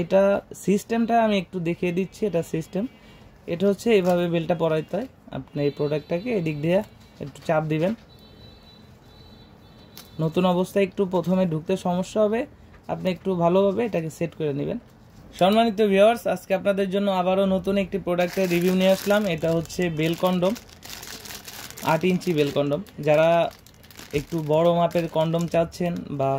এটা সিস্টেমটা আমি একটু দেখিয়ে দিচ্ছি। এটা সিস্টেম, এটা হচ্ছে এইভাবে বেলটা পরাইতে হয়। আপনি এই প্রোডাক্টটাকে এদিক দিয়ে একটু চাপ দিবেন। নতুন অবস্থায় একটু প্রথমে ঢুকতে সমস্যা হবে, আপনি একটু ভালোভাবে এটাকে সেট করে নেবেন। সম্মানিত ভিউয়ার্স, আজকে আপনাদের জন্য আবারও নতুন একটি প্রোডাক্টের রিভিউ নিয়ে আসলাম। এটা হচ্ছে বেল কন্ডম, 8 ইঞ্চি বেল কন্ডম। যারা একটু বড় মাপের কন্ডম চাচ্ছেন বা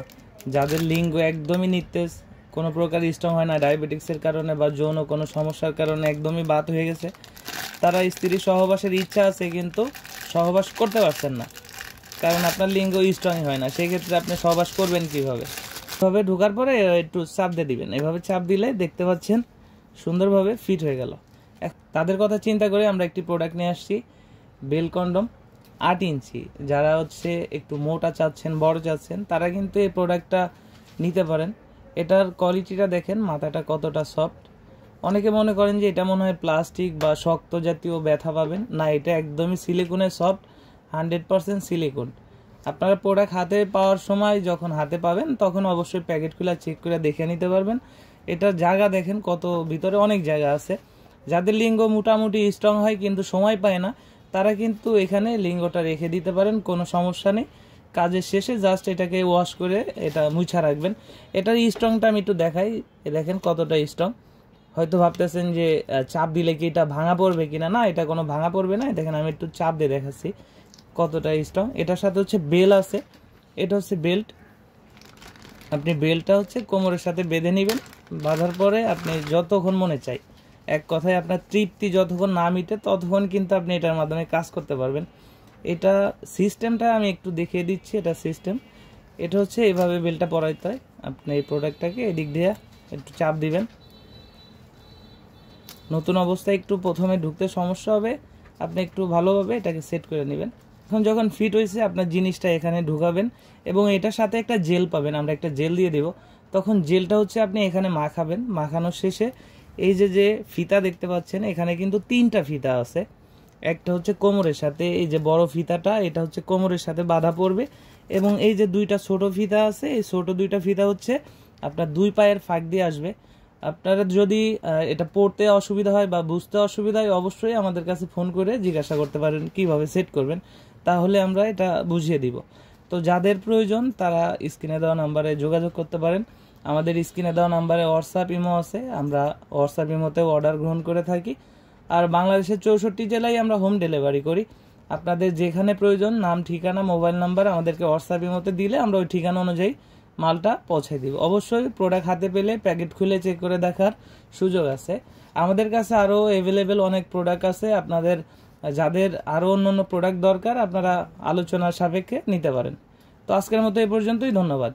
যাদের লিঙ্গ একদমই নিস্তেজ, কোনো প্রকার স্ট্রং হয় না ডায়াবেটিক্সের কারণে বা যৌন কোনো সমস্যার কারণে একদমই বাত হয়ে গেছে, তারা স্ত্রী সহবাসের ইচ্ছা আছে কিন্তু সহবাস করতে পারছেন না, কারণ আপনার লিঙ্গ স্ট্রং হয় না। সেই ক্ষেত্রে আপনি সহবাস করবেন কিভাবে? এভাবে ঢোকার পরে একটু চাপ দিয়ে দিবেন। এভাবে চাপ দিলে দেখতে পাচ্ছেন সুন্দরভাবে ফিট হয়ে গেল। তাদের কথা চিন্তা করে আমরা একটি প্রোডাক্ট নিয়ে আসছি, বেল কন্ডম 8 ইঞ্চি। যারা হচ্ছে একটু মোটা চাচ্ছেন, বড় চাচ্ছেন, তারা কিন্তু এই প্রোডাক্টটা নিতে পারেন। এটার কোয়ালিটিটা দেখেন, মাথাটা কতটা সফট। অনেকে মনে করেন যে এটা মনে হয় প্লাস্টিক বা শক্ত জাতীয় ব্যথা পাবেন, না, এটা একদমই সিলিকনের সফট, 100% সিলিকন। আপনারা প্রোডাক্ট হাতে পাওয়ার সময় যখন হাতে পাবেন তখন অবশ্যই প্যাকেট খুলে চেক করে দেখে নিতে পারবেন। এটার জায়গা দেখেন কত, ভিতরে অনেক জায়গা আছে। যাদের লিঙ্গ মোটামুটি স্ট্রং হয় কিন্তু সময় পায় না, তারা কিন্তু এখানে লিঙ্গটা রেখে দিতে পারেন, কোনো সমস্যা নেই। কাজের শেষে জাস্ট এটাকে ওয়াশ করে এটা মুছা রাখবেন। এটার স্ট্রংটা আমি একটু দেখাই, দেখেন কতটা স্ট্রং। হয়তো ভাবতেছেন যে চাপ দিলে কি এটা ভাঙা পড়বে কিনা, না, এটা কোনো ভাঙা পড়বে না। দেখেন আমি একটু চাপ দিয়ে দেখাচ্ছি কতটা স্ট্রং। এটার সাথে হচ্ছে বেল আছে, এটা হচ্ছে বেল্ট। আপনি বেল্টটা হচ্ছে কোমরের সাথে বেঁধে নেবেন। বাঁধার পরে আপনি যতক্ষণ মনে চাই, এক কথায় আপনার তৃপ্তি যতক্ষণ না মিটে ততক্ষণ কিন্তু আপনি এটার মাধ্যমে কাজ করতে পারবেন। এটা সিস্টেমটা আমি একটু দেখিয়ে দিচ্ছি। এটা সিস্টেম, এটা হচ্ছে এইভাবে বেলটা পরাইতে হয়। আপনি এই প্রোডাক্টটাকে এদিক দিয়ে একটু চাপ দিবেন। নতুন অবস্থায় একটু প্রথমে ঢুকতে সমস্যা হবে, আপনি একটু ভালোভাবে এটাকে সেট করে নেবেন। এখন যখন ফিট হয়েছে আপনার জিনিসটা এখানে ঢুকাবেন এবং এটার সাথে একটা জেল পাবেন, আমরা একটা জেল দিয়ে দেব। তখন জেলটা হচ্ছে আপনি এখানে মাখাবেন। মাখানোর শেষে এই যে ফিতা দেখতে পাচ্ছেন, এখানে কিন্তু 3টা ফিতা আছে। একটা হচ্ছে কোমরের সাথে, এই যে বড় ফিতাটা এটা হচ্ছে কোমরের সাথে বাঁধা পড়বে, এবং এই যে 2টা ছোট ফিতা আছে, এই ছোট 2টা ফিতা হচ্ছে আপনার 2 পায়ের ফাঁক দিয়ে আসবে। আপনারা যদি এটা পড়তে অসুবিধা হয় বা বুঝতে অসুবিধা হয়, অবশ্যই আমাদের কাছে ফোন করে জিজ্ঞাসা করতে পারেন কিভাবে সেট করবেন, তাহলে আমরা এটা বুঝিয়ে দিব। তো যাদের প্রয়োজন তারা স্ক্রিনে দেওয়া নাম্বারে যোগাযোগ করতে পারেন। আমাদের স্ক্রিনে দেওয়া নাম্বারে হোয়াটসঅ্যাপ ইমো আছে, আমরা হোয়াটসঅ্যাপ ইমোতেও অর্ডার গ্রহণ করে থাকি। আর বাংলাদেশের 64 জেলায় আমরা হোম ডেলিভারি করি। আপনাদের যেখানে প্রয়োজন নাম, ঠিকানা, মোবাইল নাম্বার আমাদেরকে হোয়াটসঅ্যাপ ইমোতে দিলে আমরা ওই ঠিকানা অনুযায়ী মালটা পৌঁছে দিব। অবশ্যই প্রোডাক্ট হাতে পেলে প্যাকেট খুলে চেক করে দেখার সুযোগ আছে। আমাদের কাছে আরও অ্যাভেলেবেল অনেক প্রোডাক্ট আছে। আপনাদের যাদের আরও অন্য প্রোডাক্ট দরকার আপনারা আলোচনার সাপেক্ষে নিতে পারেন। তো আজকের মতো এই পর্যন্তই, ধন্যবাদ।